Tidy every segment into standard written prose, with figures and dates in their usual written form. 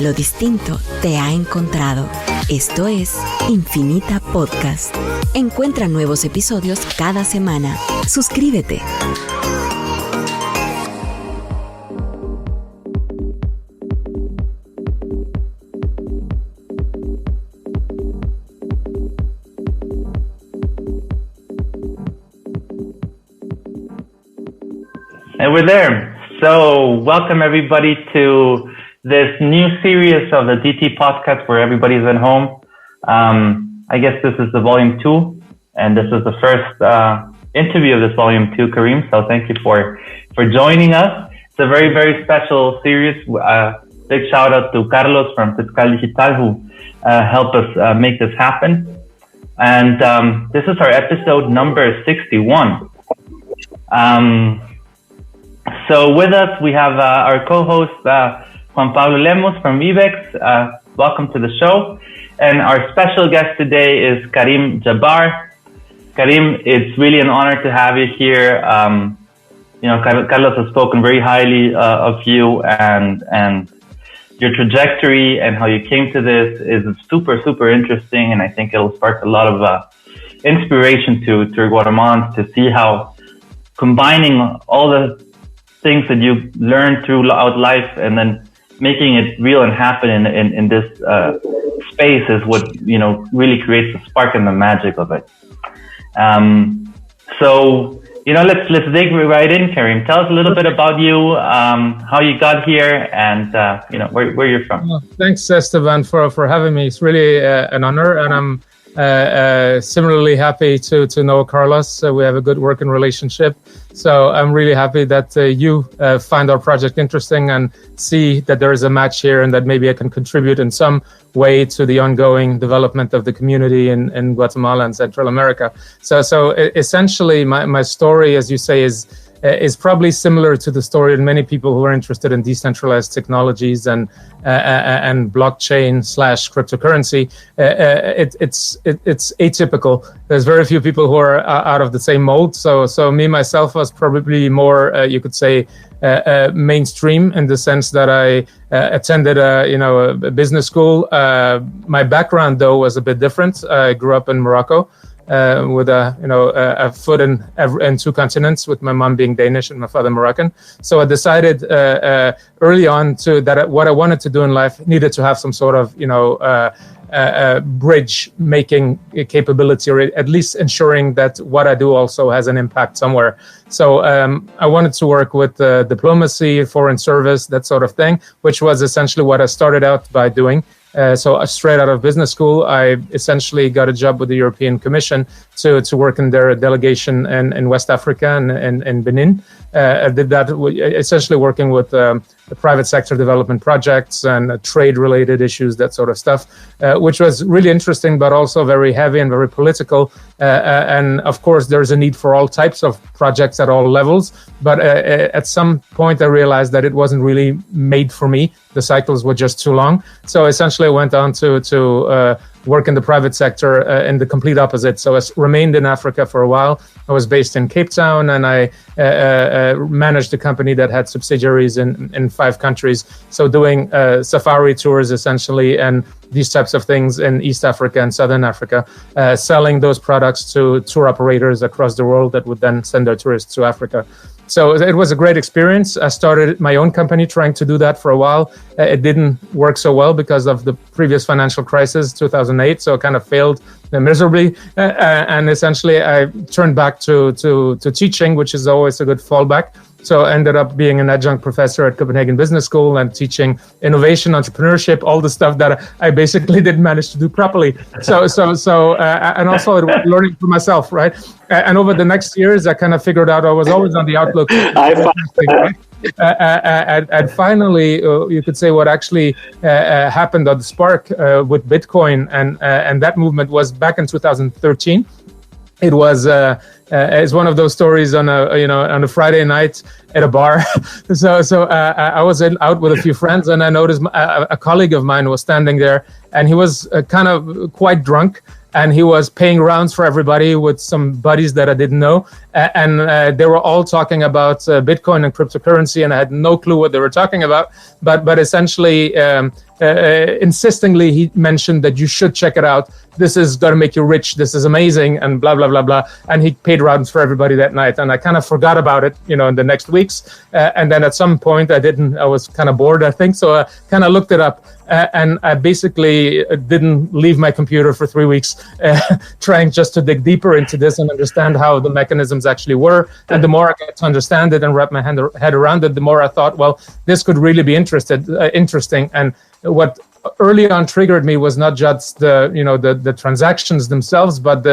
Lo distinto te ha encontrado. Esto es Infinita Podcast. Encuentra nuevos episodios cada semana. Suscríbete. And we're there. So welcome everybody to this new series of the DT podcast where everybody's at home. I guess this is the volume 2, and this is the first interview of this volume 2, Karim. So thank you for joining us. It's a very, very special series. Big shout out to Carlos from Activos Digitales who helped us make this happen. And this is our episode number 61. So with us, we have our co-host, Juan Pablo Lemos from Vivex. Welcome to the show. And our special guest today is Karim Jabbar. Karim, it's really an honor to have you here. Carlos has spoken very highly of you, and your trajectory and how you came to this is super, super interesting. And I think it'll spark a lot of inspiration to Guatemalans to see how combining all the things that you learn throughout life and then making it real and happen in this space is what, really creates the spark and the magic of it. Let's dig right in, Karim. Tell us a little bit about you, how you got here, and where you're from. Well, thanks, Esteban, for having me. It's really an honor, and I'm similarly happy to know Carlos. We have a good working relationship. So I'm really happy that you find our project interesting and see that there is a match here and that maybe I can contribute in some way to the ongoing development of the community in Guatemala and Central America. So essentially my story, as you say, is probably similar to the story of many people who are interested in decentralized technologies and blockchain / cryptocurrency. It's atypical. There's very few people who are out of the same mold. So me myself was probably more, you could say, mainstream in the sense that I attended a business school. My background though was a bit different. I grew up in Morocco. With a foot in two continents, with my mom being Danish and my father Moroccan. So I decided early on that what I wanted to do in life needed to have some sort of bridge making capability, or at least ensuring that what I do also has an impact somewhere. So I wanted to work with diplomacy, foreign service, that sort of thing, which was essentially what I started out by doing. So straight out of business school, I essentially got a job with the European Commission to work in their delegation in West Africa and Benin. I did that essentially working with the private sector development projects and trade-related issues, that sort of stuff, which was really interesting, but also very heavy and very political. And of course, there's a need for all types of projects at all levels. But at some point, I realized that it wasn't really made for me. The cycles were just too long. So essentially, I went on to work in the private sector in the complete opposite. So I remained in Africa for a while. I was based in Cape Town, and I managed a company that had subsidiaries in 5 countries. So doing safari tours, essentially, and these types of things in East Africa and Southern Africa, selling those products to tour operators across the world that would then send their tourists to Africa. So it was a great experience. I started my own company trying to do that for a while. It didn't work so well because of the previous financial crisis, 2008. So it kind of failed miserably. And essentially, I turned back to teaching, which is always a good fallback. So I ended up being an adjunct professor at Copenhagen Business School and teaching innovation, entrepreneurship, all the stuff that I basically didn't manage to do properly. So and also learning for myself, right? And over the next years, I kind of figured out I was always on the outlook. And finally, you could say what actually happened on the spark with Bitcoin and that movement was back in 2013. It was it's one of those stories on a Friday night at a bar. So I was out with a few friends, and I noticed a colleague of mine was standing there, and he was kind of quite drunk. And he was paying rounds for everybody with some buddies that I didn't know. and they were all talking about Bitcoin and cryptocurrency, and I had no clue what they were talking about. But essentially, insistingly, he mentioned that you should check it out. This is going to make you rich. This is amazing, and blah, blah, blah, blah. And he paid rounds for everybody that night. And I kind of forgot about it, in the next weeks. And then at some point, I was kind of bored, I think. So I kind of looked it up. And I basically didn't leave my computer for 3 weeks, trying just to dig deeper into this and understand how the mechanisms actually were. And the more I got to understand it and wrap my head around it, the more I thought, well, this could really be interesting. And what early on triggered me was not just the transactions themselves, but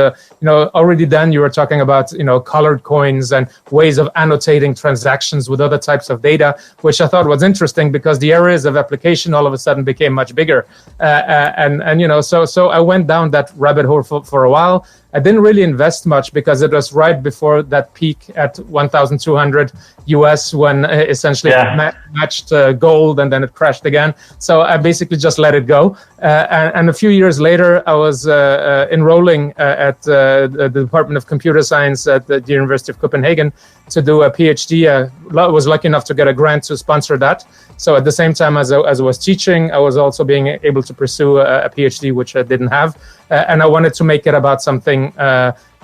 already then you were talking about colored coins and ways of annotating transactions with other types of data, which I thought was interesting because the areas of application all of a sudden became much bigger. So I went down that rabbit hole for a while. I didn't really invest much because it was right before that peak at 1,200 US when essentially matched gold, and then it crashed again. So I basically just let it go. And a few years later, I was enrolling at the Department of Computer Science at the University of Copenhagen to do a PhD. I was lucky enough to get a grant to sponsor that. So at the same time as I was teaching, I was also being able to pursue a PhD, which I didn't have. And I wanted to make it about something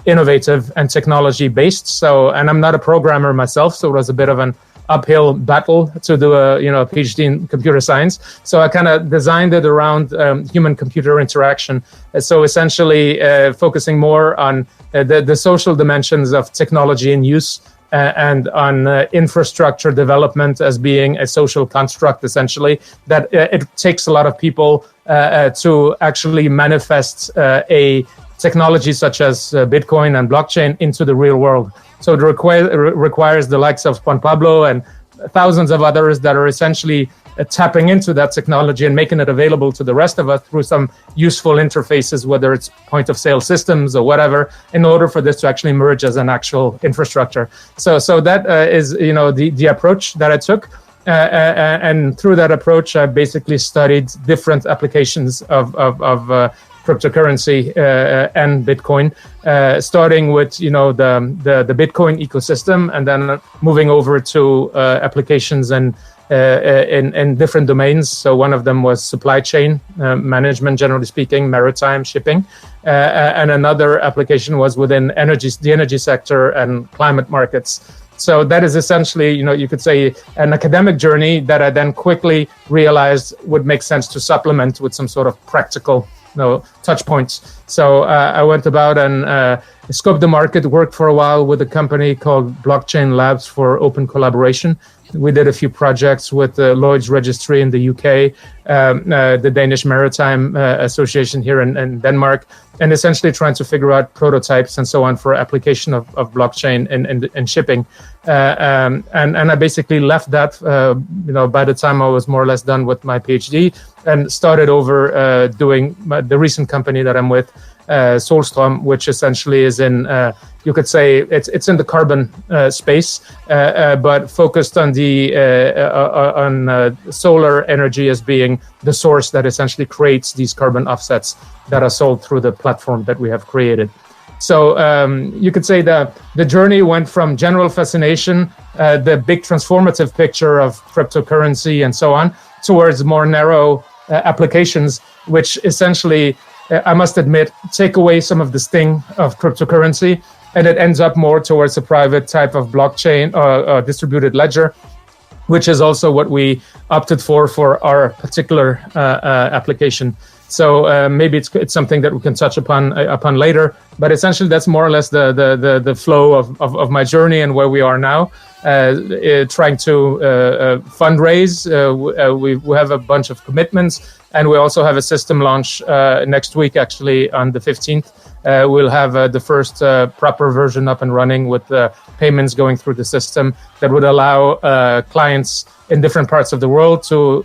innovative and technology based. And I'm not a programmer myself, so it was a bit of an uphill battle to do a PhD in computer science. So I kind of designed it around human-computer interaction. So essentially focusing more on the social dimensions of technology in use and on infrastructure development as being a social construct, essentially, that it takes a lot of people to actually manifest a technology such as Bitcoin and blockchain into the real world. So it requires the likes of Juan Pablo and thousands of others that are essentially tapping into that technology and making it available to the rest of us through some useful interfaces, whether it's point of sale systems or whatever, in order for this to actually emerge as an actual infrastructure. So that is the approach that I took. And through that approach, I basically studied different applications of cryptocurrency and Bitcoin, starting with the Bitcoin ecosystem, and then moving over to applications and in different domains. So one of them was supply chain management, generally speaking, maritime shipping, and another application was within the energy sector and climate markets. So that is essentially, you could say, an academic journey that I then quickly realized would make sense to supplement with some sort of practical touch points. So I went about and scoped the market, worked for a while with a company called Blockchain Labs for open collaboration. We did a few projects with the Lloyd's Registry in the UK, the Danish Maritime Association here in Denmark, and essentially trying to figure out prototypes and so on for application of blockchain in shipping. And I basically left that, by the time I was more or less done with my PhD, and started over doing the recent company that I'm with, Solstroem, which essentially is in, you could say, it's in the carbon space, but focused on solar energy as being the source that essentially creates these carbon offsets that are sold through the platform that we have created. So you could say that the journey went from general fascination, the big transformative picture of cryptocurrency and so on, towards more narrow applications, which essentially, I must admit, take away some of the sting of cryptocurrency, and it ends up more towards a private type of blockchain or distributed ledger, which is also what we opted for our particular application. So maybe it's something that we can touch upon later, but essentially that's more or less the flow of my journey and where we are now. Trying to fundraise. We have a bunch of commitments, and we also have a system launch next week, actually on the 15th. We'll have the first proper version up and running with payments going through the system that would allow clients in different parts of the world to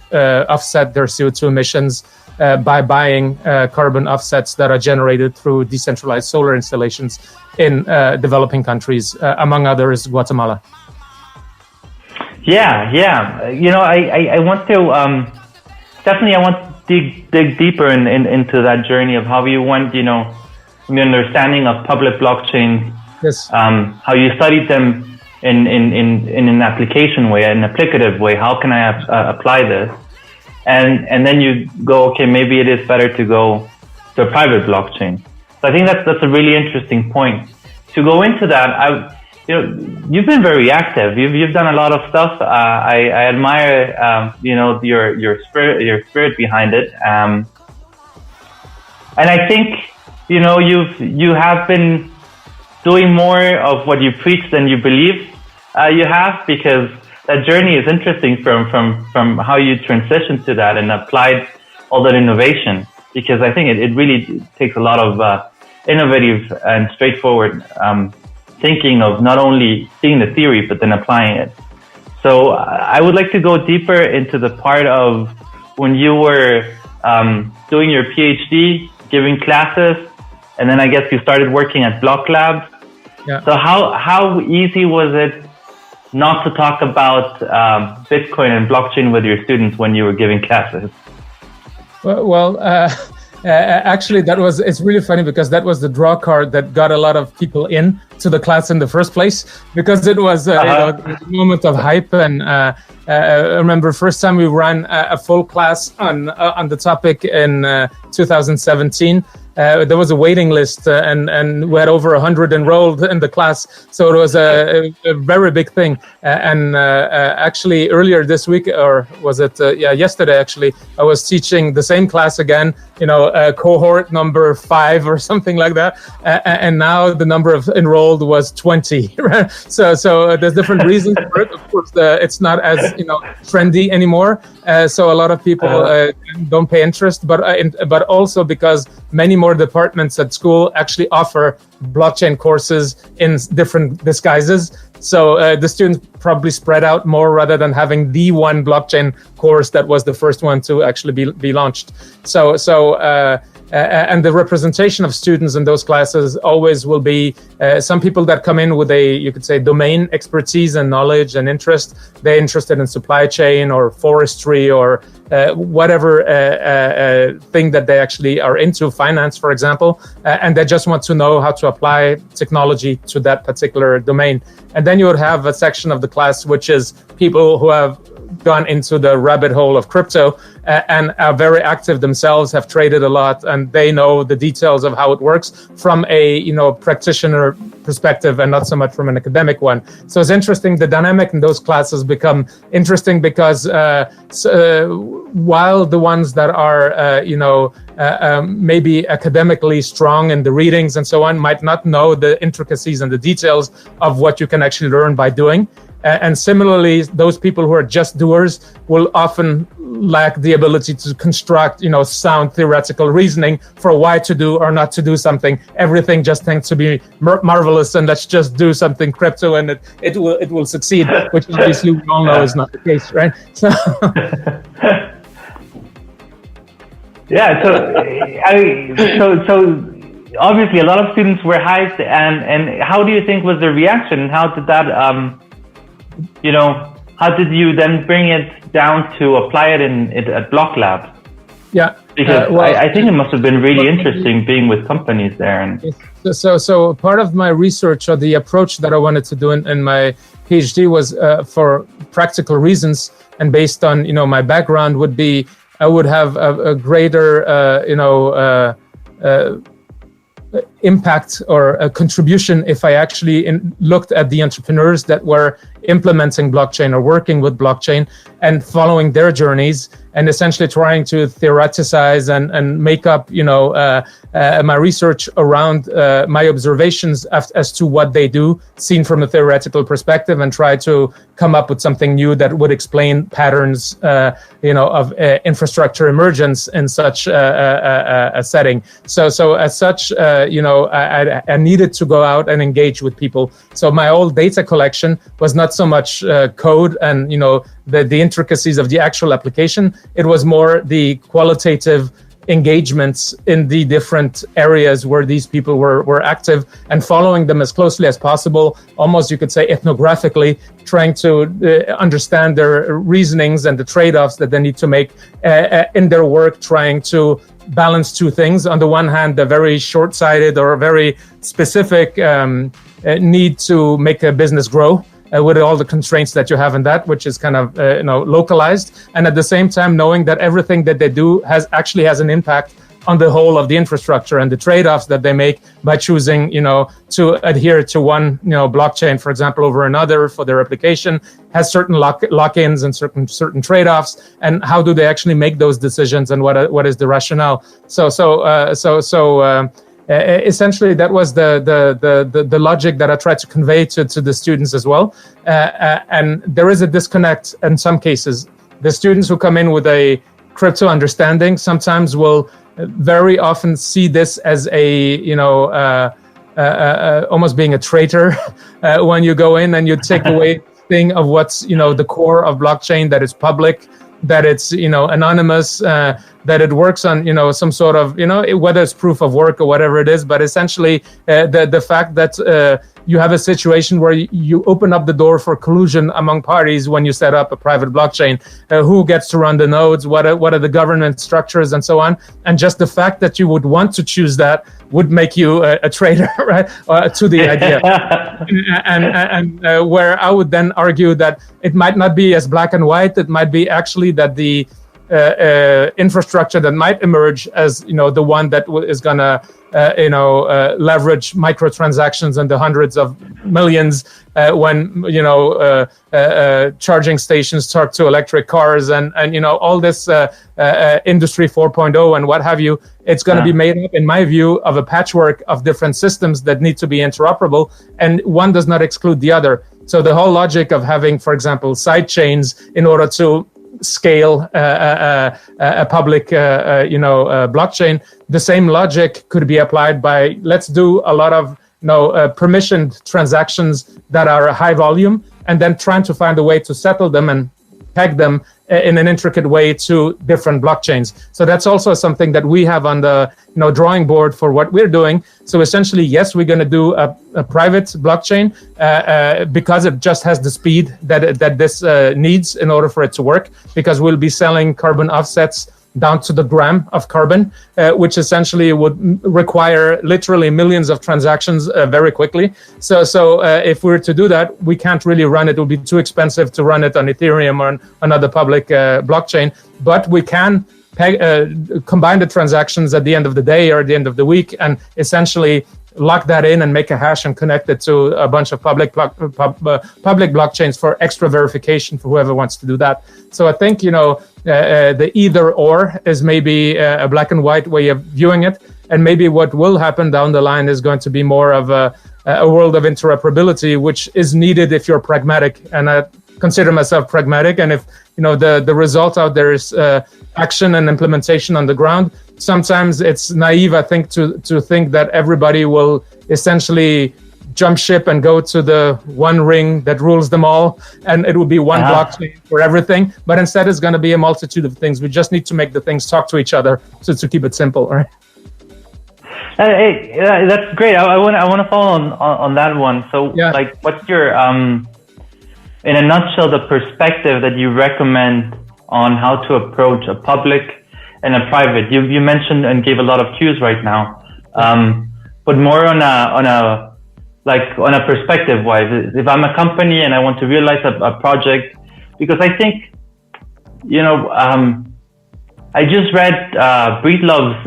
offset their CO2 emissions by buying carbon offsets that are generated through decentralized solar installations in developing countries, among others, Guatemala. Yeah. I want to definitely. I want to dig deeper into that journey of how you went. From your understanding of public blockchain Yes. How you studied them in an application way, an applicative way. How can I apply this? And then you go, okay, maybe it is better to go to a private blockchain. So I think that's a really interesting point. To go into that, you've been very active. You've done a lot of stuff. I admire your spirit behind it. And I think you have been doing more of what you preach than you believe you have, because that journey is interesting from how you transitioned to that and applied all that innovation. Because I think it really takes a lot of innovative and straightforward thinking of not only seeing the theory, but then applying it. So I would like to go deeper into the part of when you were doing your PhD, giving classes, and then I guess you started working at Block Lab. Yeah. So how easy was it not to talk about Bitcoin and blockchain with your students when you were giving classes? Actually, it's really funny because that was the draw card that got a lot of people in to the class in the first place, because it was a moment of hype. And I remember first time we ran a full class on the topic in 2017. There was a waiting list and we had over 100 enrolled in the class. So it was a very big thing. Actually earlier this week, or was it yesterday actually, I was teaching the same class again, cohort number 5 or something like that. And now the number of enrolled was 20. Right? So there's different reasons for it. Of course, it's not as trendy anymore. So a lot of people don't pay interest, but also because many more departments at school actually offer blockchain courses in different disguises. So the students probably spread out more rather than having the one blockchain course that was the first one to actually be launched. And the representation of students in those classes always will be some people that come in with you could say, domain expertise and knowledge and interest. They're interested in supply chain or forestry or whatever thing that they actually are into, finance, for example, and they just want to know how to apply technology to that particular domain. And then you would have a section of the class which is people who have gone into the rabbit hole of crypto and are very active themselves, have traded a lot, and they know the details of how it works from a practitioner perspective and not so much from an academic one. So it's interesting. The dynamic in those classes become interesting because while the ones that are maybe academically strong in the readings and so on might not know the intricacies and the details of what you can actually learn by doing. And similarly, those people who are just doers will often lack the ability to construct, sound theoretical reasoning for why to do or not to do something. Everything just tends to be marvelous, and let's just do something crypto, and it will succeed, which obviously we all know is not the case, right? So. Yeah. So obviously, a lot of students were hyped, and how do you think was the reaction? How did that how did you then bring it down to apply it at Block Lab? Yeah, because I think it must have been really interesting being with companies there. And so part of my research or the approach that I wanted to do in my PhD was for practical reasons and based on my background would be I would have a greater impact or a contribution if I actually looked at the entrepreneurs that were implementing blockchain or working with blockchain and following their journeys and essentially trying to theoreticize and make up my research around my observations as to what they do seen from a theoretical perspective and try to come up with something new that would explain patterns of infrastructure emergence in such a setting. So as such I needed to go out and engage with people. So my old data collection was not so much code and the intricacies of the actual application. It was more the qualitative engagements in the different areas where these people were active, and following them as closely as possible, almost you could say ethnographically, trying to understand their reasonings and the trade-offs that they need to make in their work, trying to balance two things. On the one hand, the very short-sighted or very specific need to make a business grow, with all the constraints that you have in that, which is kind of localized, and at the same time knowing that everything that they do actually has an impact on the whole of the infrastructure, and the trade-offs that they make by choosing to adhere to one blockchain, for example, over another for their application, has certain lock-ins and certain trade-offs, and how do they actually make those decisions, and what is the rationale. Essentially, that was the logic that I tried to convey to the students as well. And there is a disconnect in some cases. The students who come in with a crypto understanding sometimes will very often see this as almost being a traitor when you go in and you take away thing of what's the core of blockchain, that it's public, that it's anonymous, that it works on some sort of whether it's proof of work or whatever it is, but essentially the fact that you have a situation where you open up the door for collusion among parties when you set up a private blockchain, who gets to run the nodes, what are the governance structures, and so on. And just the fact that you would want to choose that would make you a traitor, right, to the idea. and where I would then argue that it might not be as black and white. It might be actually that the infrastructure that might emerge as the one that is gonna leverage microtransactions in the hundreds of millions when charging stations talk to electric cars and all this industry 4.0 and what have you. It's going to be made up, in my view, of a patchwork of different systems that need to be interoperable, and one does not exclude the other. So the whole logic of having, for example, side chains in order to scale a public blockchain, the same logic could be applied by, let's do a lot of permissioned transactions that are high volume, and then trying to find a way to settle them and peg them in an intricate way to different blockchains. So that's also something that we have on the drawing board for what we're doing. So essentially, yes, we're going to do a private blockchain because it just has the speed that this needs in order for it to work, because we'll be selling carbon offsets down to the gram of carbon, which essentially would require literally millions of transactions very quickly. So if we were to do that, we can't really run it. It would be too expensive to run it on Ethereum or on another public blockchain. But we can combine the transactions at the end of the day or at the end of the week and essentially lock that in and make a hash and connect it to a bunch of public blockchains for extra verification for whoever wants to do that. So I think, the either or is maybe a black and white way of viewing it. And maybe what will happen down the line is going to be more of a world of interoperability, which is needed if you're pragmatic. And I consider myself pragmatic. And if, the result out there is action and implementation on the ground, sometimes it's naive, I think, to think that everybody will essentially jump ship and go to the one ring that rules them all, and it will be one blockchain for everything. But instead, it's going to be a multitude of things. We just need to make the things talk to each other to keep it simple, right? Hey, that's great. I want to follow on that one. So, what's your in a nutshell, the perspective that you recommend on how to approach a public and a private? You mentioned and gave a lot of cues right now, but more on a perspective wise. If I'm a company and I want to realize a project, because I think, I just read Breedlove's,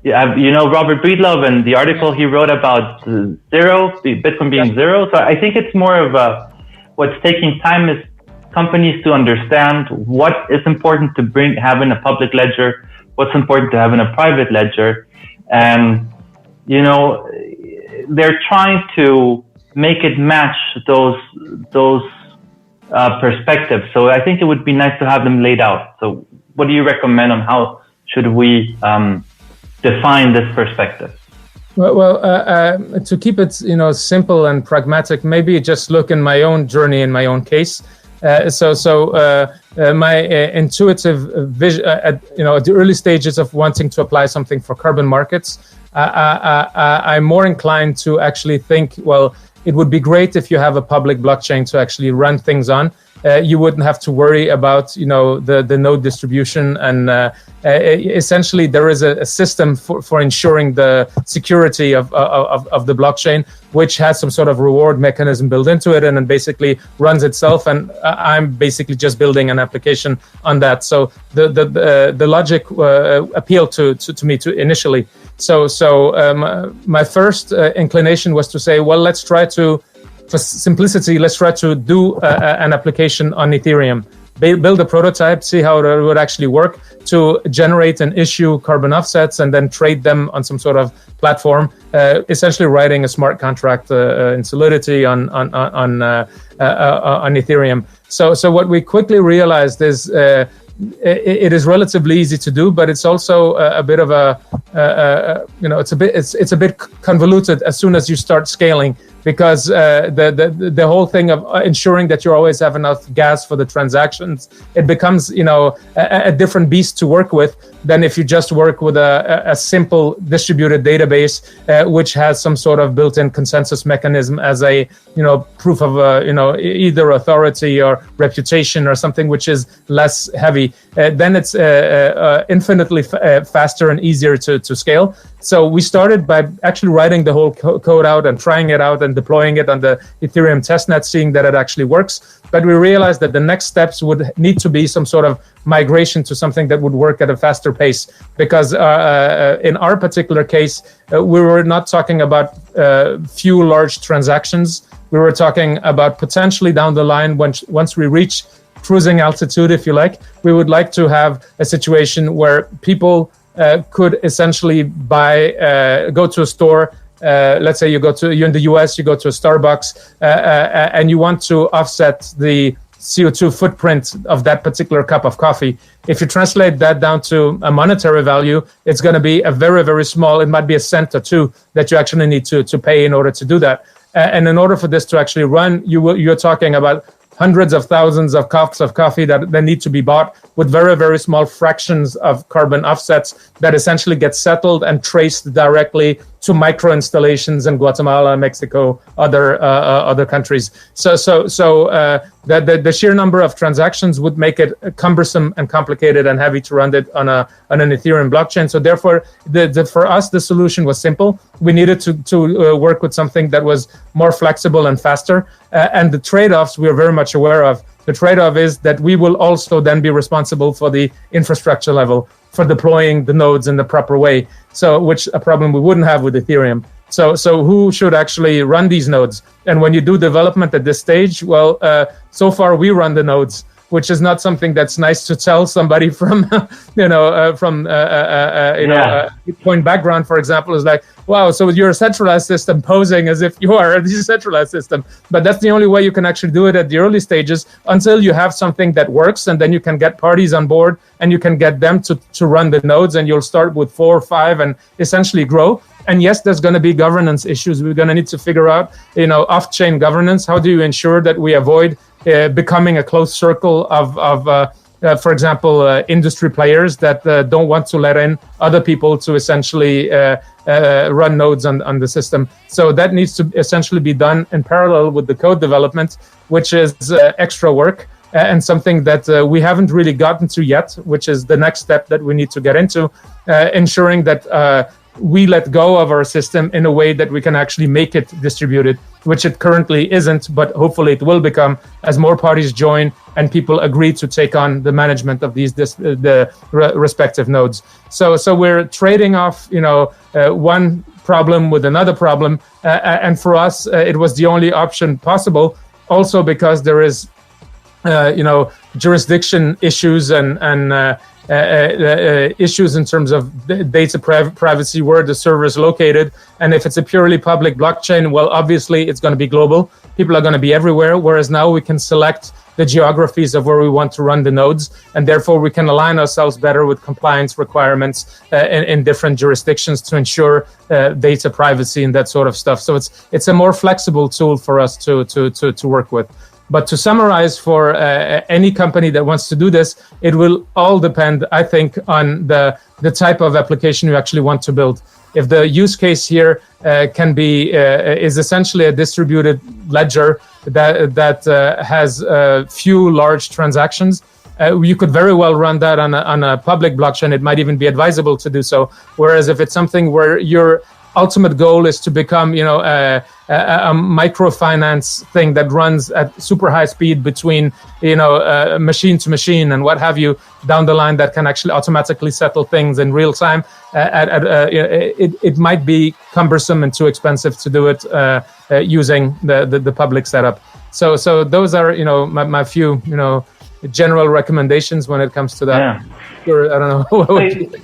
Robert Breedlove, and the article he wrote about Bitcoin being zero. So I think it's more of what's taking time is companies to understand what is important to have in a public ledger, what's important to have in a private ledger. And, they're trying to make it match those perspectives. So I think it would be nice to have them laid out. So what do you recommend on how should we define this perspective? Well, to keep it, simple and pragmatic, maybe just look in my own journey, in my own case. So my intuitive vision at the early stages of wanting to apply something for carbon markets, I'm more inclined to actually think, well, it would be great if you have a public blockchain to actually run things on. You wouldn't have to worry about, the node distribution, and essentially there is a system for ensuring the security of the blockchain, which has some sort of reward mechanism built into it, and then basically runs itself. And I'm basically just building an application on that. So the logic appealed to me initially. So my first inclination was to say, well, for simplicity, let's try to do an application on Ethereum, build a prototype, see how it would actually work to generate and issue carbon offsets and then trade them on some sort of platform, essentially writing a smart contract in Solidity on Ethereum. So what we quickly realized is it is relatively easy to do, but it's also a bit of it's a bit convoluted as soon as you start scaling, because the whole thing of ensuring that you always have enough gas for the transactions, it becomes a different beast to work with than if you just work with a simple distributed database which has some sort of built-in consensus mechanism as a proof of either authority or reputation or something which is less heavy. Then it's infinitely faster and easier to scale. So we started by actually writing the whole code out and trying it out and deploying it on the Ethereum testnet, seeing that it actually works. But we realized that the next steps would need to be some sort of migration to something that would work at a faster pace. Because in our particular case, we were not talking about few large transactions. We were talking about potentially down the line, once we reach cruising altitude, if you like, we would like to have a situation where people could essentially go to a store. Let's say you're in the US, you go to a Starbucks and you want to offset the CO2 footprint of that particular cup of coffee. If you translate that down to a monetary value, it's going to be a very, very small, it might be a cent or two that you actually need to pay in order to do that. And in order for this to actually run, you're talking about hundreds of thousands of cups of coffee that need to be bought with very, very small fractions of carbon offsets that essentially get settled and traced directly to micro installations in Guatemala, Mexico, other countries. So the sheer number of transactions would make it cumbersome and complicated and heavy to run it on an Ethereum blockchain. So therefore, for us, the solution was simple. We needed to work with something that was more flexible and faster. And the trade-offs we are very much aware of. The trade-off is that we will also then be responsible for the infrastructure level, for deploying the nodes in the proper way. So, which a problem we wouldn't have with Ethereum. So who should actually run these nodes? And when you do development at this stage, well, so far we run the nodes, which is not something that's nice to tell somebody from, Bitcoin background, for example, is like, wow, so you're a centralized system posing as if you are a decentralized system. But that's the only way you can actually do it at the early stages until you have something that works, and then you can get parties on board and you can get them to run the nodes, and you'll start with 4 or 5 and essentially grow. And yes, there's going to be governance issues. We're going to need to figure out, off-chain governance. How do you ensure that we avoid becoming a closed circle of for example, industry players that don't want to let in other people to essentially run nodes on the system. So that needs to essentially be done in parallel with the code development, which is extra work and something that we haven't really gotten to yet, which is the next step that we need to get into, ensuring that we let go of our system in a way that we can actually make it distributed, which it currently isn't, but hopefully it will become as more parties join and people agree to take on the management of the respective nodes. So we're trading off, one problem with another problem, and for us, it was the only option possible. Also because there is, jurisdiction issues and issues in terms of data privacy, where the server is located. And if it's a purely public blockchain, well, obviously it's going to be global. People are going to be everywhere. Whereas now we can select the geographies of where we want to run the nodes. And therefore we can align ourselves better with compliance requirements in different jurisdictions to ensure data privacy and that sort of stuff. So it's a more flexible tool for us to work with. But to summarize, for any company that wants to do this, it will all depend, I think, on the type of application you actually want to build. If the use case here is essentially a distributed ledger that has few large transactions, you could very well run that on a public blockchain. It might even be advisable to do so. Whereas if it's something where your ultimate goal is to become, a microfinance thing that runs at super high speed between, machine to machine and what have you down the line, that can actually automatically settle things in real time, it might be cumbersome and too expensive to do it using the public setup. So those are, my few, general recommendations when it comes to that. Yeah. Sure, I don't know.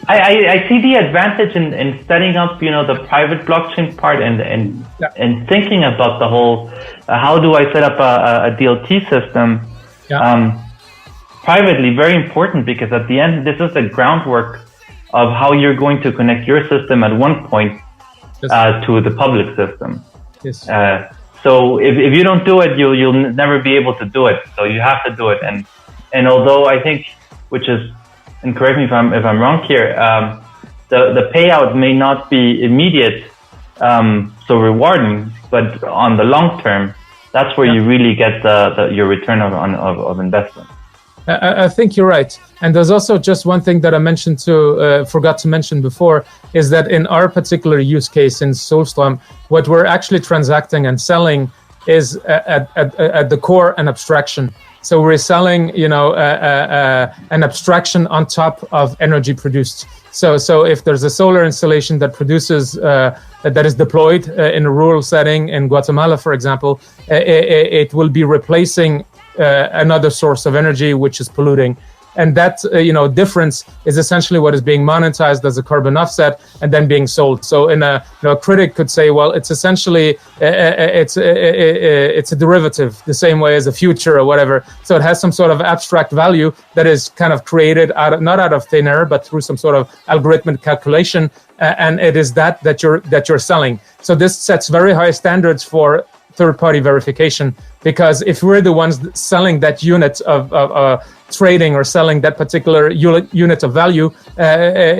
I see the advantage in setting up, the private blockchain part and thinking about the whole, how do I set up a DLT system privately, very important, because at the end, this is the groundwork of how you're going to connect your system at one point to the public system. Yes. So if you don't do it, you'll never be able to do it. So you have to do it. And although I think, and correct me if I'm wrong here, the payout may not be immediate, so rewarding, but on the long term, that's where you really get your return of investment. I think you're right. And there's also just one thing that I forgot to mention before, is that in our particular use case in Solstroem, what we're actually transacting and selling is at the core an abstraction. So we're selling, an abstraction on top of energy produced. So if there's a solar installation that produces, that is deployed in a rural setting in Guatemala, for example, it will be replacing another source of energy which is polluting. And that difference is essentially what is being monetized as a carbon offset and then being sold. So a critic could say, well, it's essentially it's a derivative, the same way as a future or whatever. So it has some sort of abstract value that is kind of created not out of thin air, but through some sort of algorithmic calculation, and it is that you're selling. So this sets very high standards for third-party verification, because if we're the ones selling that unit of trading or selling that particular unit of value,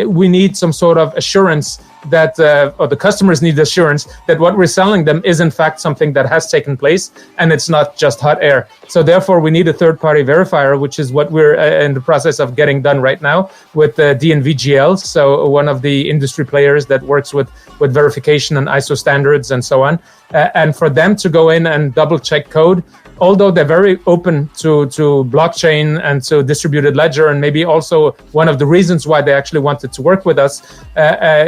we need some sort of assurance that, or the customers need assurance that what we're selling them is in fact something that has taken place and it's not just hot air. So therefore we need a third-party verifier, which is what we're in the process of getting done right now with DNVGL, so one of the industry players that works with verification and ISO standards and so on. And for them to go in and double check code, although they're very open to blockchain and to distributed ledger, and maybe also one of the reasons why they actually wanted to work with us,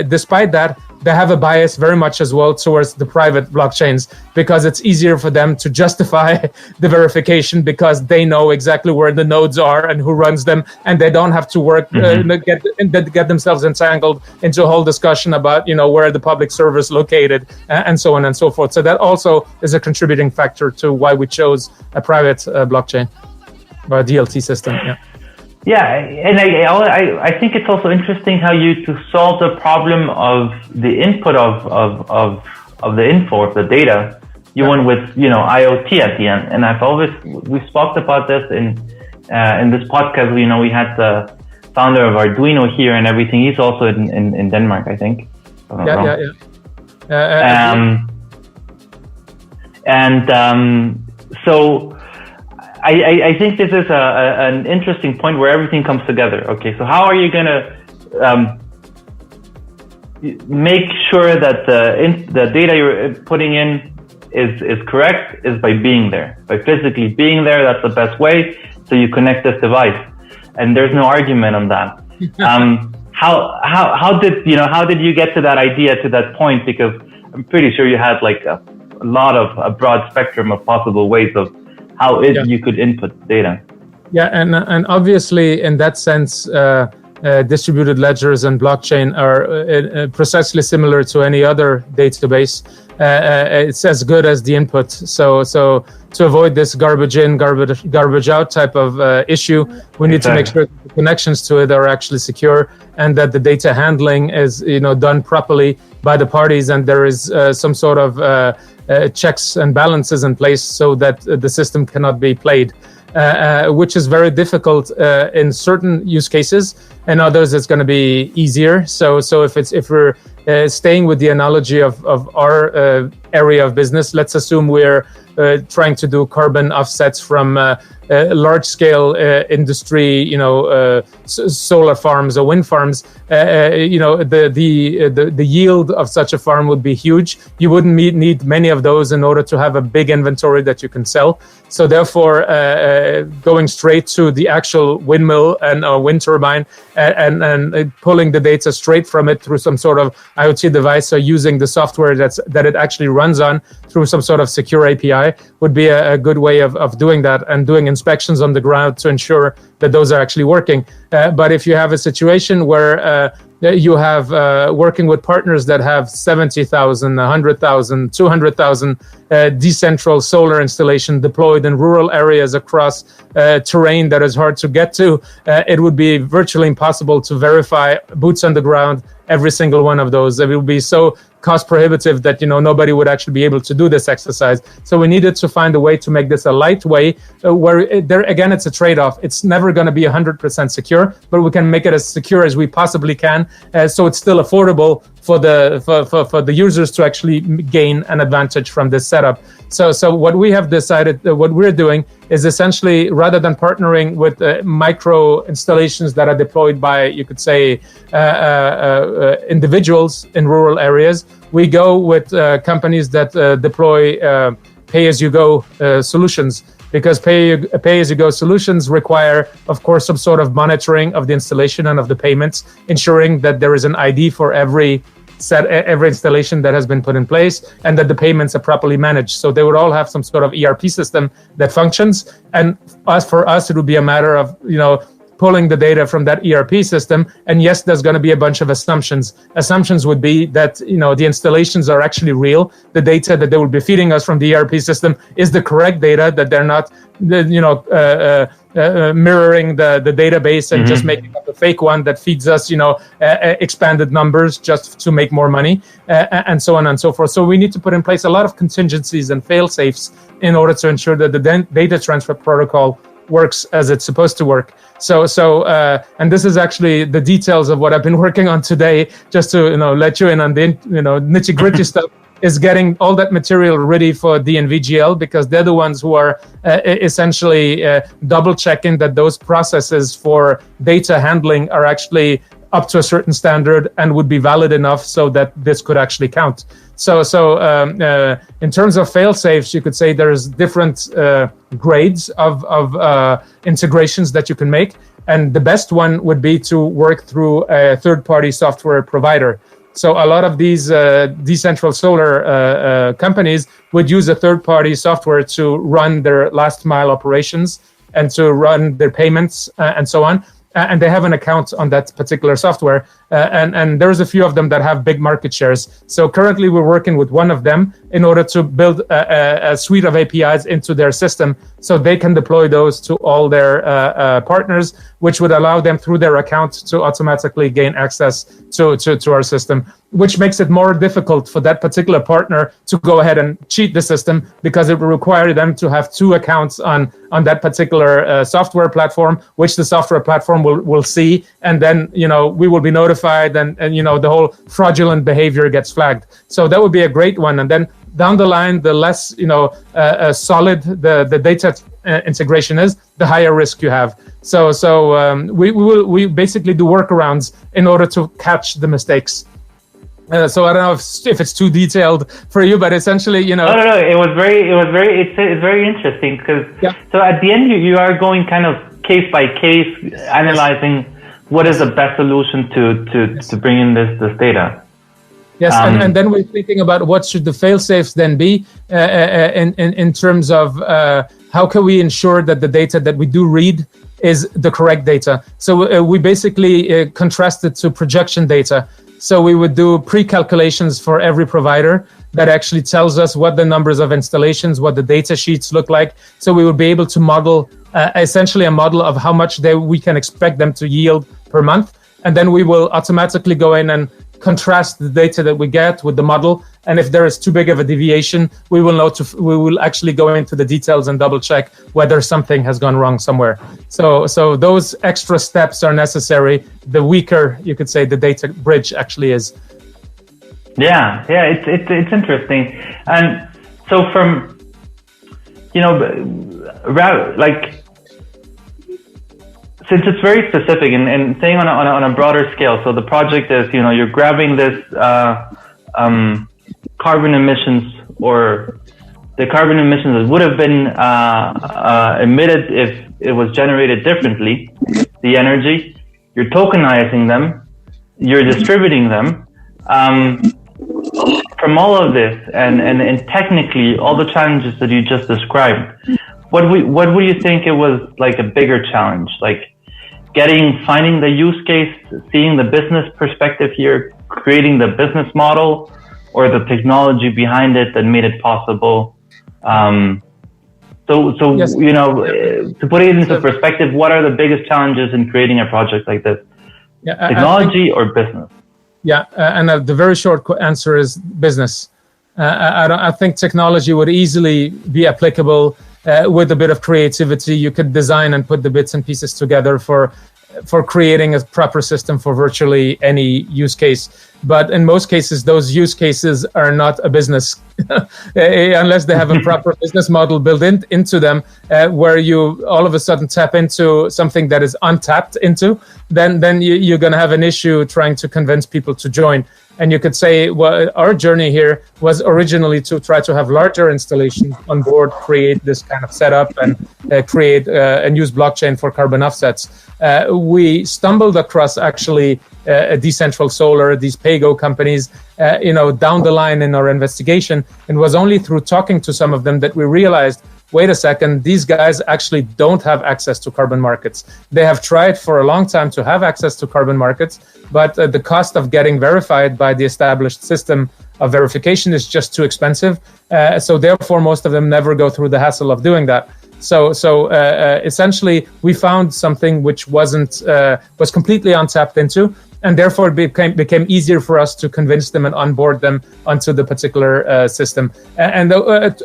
despite that, they have a bias very much as well towards the private blockchains, because it's easier for them to justify the verification because they know exactly where the nodes are and who runs them, and they don't have to work get themselves entangled into a whole discussion about where the public server is located and so on and so forth. So that also is a contributing factor to why we chose a private blockchain or a DLT system. Yeah, and I think it's also interesting how to solve the problem of the input of the info, of the data. You went with IoT at the end, and we spoke about this in this podcast. We had the founder of Arduino here and everything. He's also in Denmark, I think. So I think this is an interesting point where everything comes together. Okay, so how are you going to make sure that the data you're putting in is correct? Is by being there, by physically being there. That's the best way. So you connect this device, and there's no argument on that. How did you get to that idea, to that point? Because I'm pretty sure you had like a broad spectrum of possible ways of how you could input data. Yeah, and obviously in that sense, distributed ledgers and blockchain are precisely similar to any other database. It's as good as the input. So to avoid this garbage in, garbage out type of issue, we need to make sure that the connections to it are actually secure, and that the data handling is done properly by the parties, and there is some sort of checks and balances in place so that the system cannot be played, which is very difficult in certain use cases. And others, it's going to be easier. So if we're staying with the analogy of our area of business, let's assume we're trying to do carbon offsets from large-scale industry, solar farms or wind farms. The yield of such a farm would be huge. You wouldn't need many of those in order to have a big inventory that you can sell. So therefore, going straight to the actual windmill and wind turbine and pulling the data straight from it through some sort of IoT device, or using the software that it actually runs on through some sort of secure API would be a good way of doing that, and doing inspections on the ground to ensure that those are actually working. But if you have a situation where you have working with partners that have 70,000, 100,000, 200,000 decentral solar installation deployed in rural areas across terrain that is hard to get to, it would be virtually impossible to verify boots on the ground every single one of those. It would be so cost prohibitive that nobody would actually be able to do this exercise. So we needed to find a way to make this a light way, where there again it's a trade-off. It's never going to be 100% secure, but we can make it as secure as we possibly can, so it's still affordable for the users to actually gain an advantage from this setup. So what we have decided, what we're doing is essentially, rather than partnering with micro installations that are deployed by, you could say, individuals in rural areas, we go with companies that deploy pay-as-you-go solutions. Because pay-as-you-go solutions require, of course, some sort of monitoring of the installation and of the payments, ensuring that there is an ID for every installation that has been put in place, and that the payments are properly managed. So they would all have some sort of ERP system that functions. And for us, it would be a matter of, pulling the data from that ERP system. And yes, there's going to be a bunch of assumptions. Assumptions would be that, the installations are actually real. The data that they will be feeding us from the ERP system is the correct data, that they're not, mirroring the database and just making up a fake one that feeds us, expanded numbers just to make more money, and so on and so forth. So we need to put in place a lot of contingencies and fail-safes in order to ensure that the data transfer protocol works as it's supposed to work. So and this is actually the details of what I've been working on today, just to let you in on the nitty-gritty stuff, is getting all that material ready for DNVGL, because they're the ones who are essentially double checking that those processes for data handling are actually up to a certain standard and would be valid enough so that this could actually count. So in terms of fail-safes, you could say there's different grades of integrations that you can make. And the best one would be to work through a third-party software provider. So a lot of these decentralized solar companies would use a third-party software to run their last-mile operations and to run their payments and so on. And they have an account on that particular software. And there's a few of them that have big market shares. So currently we're working with one of them in order to build a suite of APIs into their system, so they can deploy those to all their partners, which would allow them through their account to automatically gain access to our system, which makes it more difficult for that particular partner to go ahead and cheat the system, because it will require them to have two accounts on that particular software platform, which the software platform will see, and then we will be notified, and the whole fraudulent behavior gets flagged. So that would be a great one. And then down the line, the less solid the data integration is, the higher risk you have. So we basically do workarounds in order to catch the mistakes. So I don't know if it's too detailed for you, but essentially, No. It's very interesting, because so at the end you are going kind of case by case, analyzing what is the best solution to bring in this data. Yes, and then we're thinking about what should the fail-safes then be in terms of how can we ensure that the data that we do read is the correct data. So we basically contrast it to projection data. So we would do pre-calculations for every provider that actually tells us what the numbers of installations, what the data sheets look like. So we would be able to model essentially a model of how much we can expect them to yield per month. And then we will automatically go in and contrast the data that we get with the model, and if there is too big of a deviation, we will actually go into the details and double check whether something has gone wrong somewhere. So those extra steps are necessary. The weaker, you could say, the data bridge actually is. Yeah, it's interesting. And so from, like, since it's very specific and saying on a broader scale, so the project is, you're grabbing this carbon emissions, or the carbon emissions that would have been emitted if it was generated differently, the energy, you're tokenizing them, you're distributing them. From all of this and technically all the challenges that you just described, what would you think it was like a bigger challenge? Like finding the use case, seeing the business perspective here, creating the business model, or the technology behind it that made it possible? Yes. To put it into perspective, what are the biggest challenges in creating a project like this? Technology or business? Yeah, and the very short answer is business. I think technology would easily be applicable with a bit of creativity. You could design and put the bits and pieces together for creating a proper system for virtually any use case. But in most cases, those use cases are not a business unless they have a proper business model built into them, where you all of a sudden tap into something that is untapped into. Then you're going to have an issue trying to convince people to join. And you could say, well, our journey here was originally to try to have larger installations on board, create this kind of setup, and create and use blockchain for carbon offsets. We stumbled across actually a decentral solar, these pay-go companies, down the line in our investigation. And it was only through talking to some of them that we realized, wait a second, these guys actually don't have access to carbon markets. They have tried for a long time to have access to carbon markets, but the cost of getting verified by the established system of verification is just too expensive. So therefore, most of them never go through the hassle of doing that. So essentially, we found something which was completely untapped into, and therefore it became easier for us to convince them and onboard them onto the particular system. And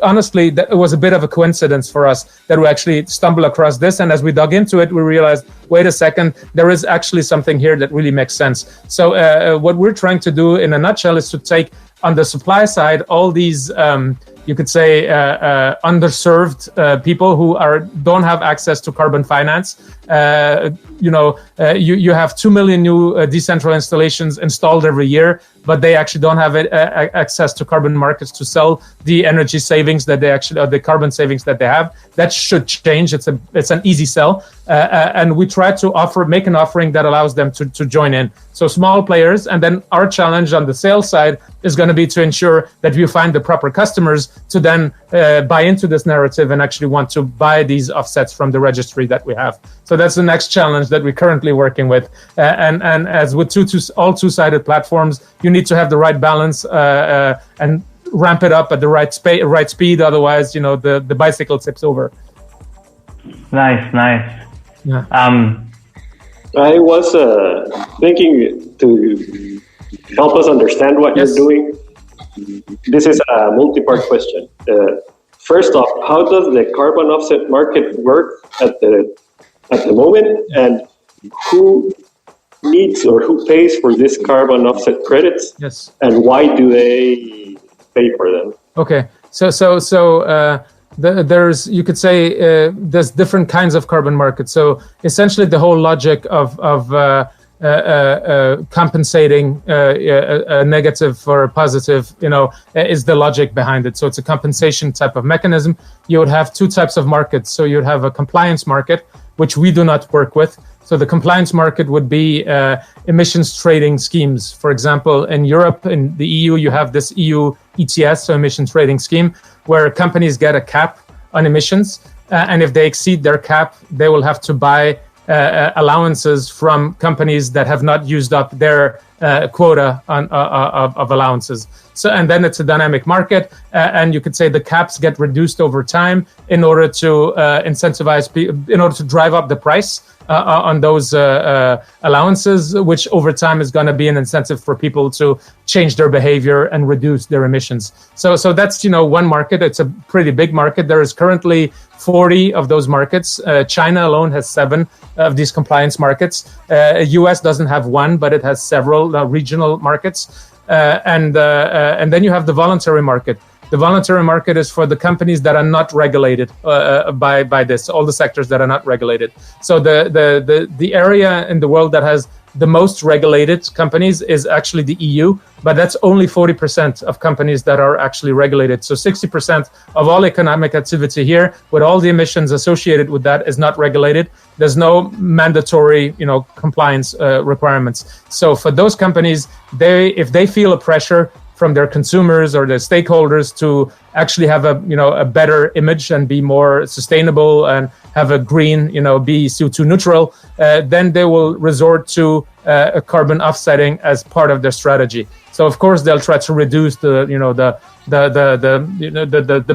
honestly, that was a bit of a coincidence for us that we actually stumbled across this. And as we dug into it, we realized, wait a second, there is actually something here that really makes sense. So what we're trying to do in a nutshell is to take on the supply side all these you could say underserved people who don't have access to carbon finance. You have 2 million new decentral installations installed every year, but they actually don't have access to carbon markets to sell the energy savings that they actually, or the carbon savings that they have. That should change. It's an easy sell, and we try to make an offering that allows them to join in. So small players, and then our challenge on the sales side is going to be to ensure that we find the proper customers to then buy into this narrative and actually want to buy these offsets from the registry that we have. So that's the next challenge that we're currently working with. And as with all two-sided platforms, you need to have the right balance and ramp it up at the right speed. Otherwise, the bicycle tips over. Nice. Yeah. I was thinking to help us understand what you're doing. This is a multi-part question. First off, how does the carbon offset market work at the moment, and who needs or who pays for this carbon offset credits? Yes. And why do they pay for them? Okay, so there's, you could say, there's different kinds of carbon markets. So essentially, the whole logic of compensating a negative for a positive, is the logic behind it. So it's a compensation type of mechanism. You would have two types of markets. So you'd have a compliance market, which we do not work with. So the compliance market would be emissions trading schemes. For example, in Europe, in the EU, you have this EU ETS, so emissions trading scheme, where companies get a cap on emissions. And if they exceed their cap, they will have to buy allowances from companies that have not used up their quota of allowances. So, and then it's a dynamic market, and you could say the caps get reduced over time in order to incentivize people, in order to drive up the price on those allowances, which over time is going to be an incentive for people to change their behavior and reduce their emissions. So that's, one market. It's a pretty big market. There is currently 40 of those markets. China alone has 7 of these compliance markets. US doesn't have one, but it has several regional markets. And then you have the voluntary market. The voluntary market is for the companies that are not regulated by this, all the sectors that are not regulated. So the area in the world that has the most regulated companies is actually the EU, but that's only 40% of companies that are actually regulated. So 60% of all economic activity here, with all the emissions associated with that, is not regulated. There's no mandatory, compliance requirements. So for those companies, if they feel a pressure from their consumers or their stakeholders to actually have a better image and be more sustainable and have a green, be CO2 neutral, then they will resort to a carbon offsetting as part of their strategy. So of course they'll try to reduce the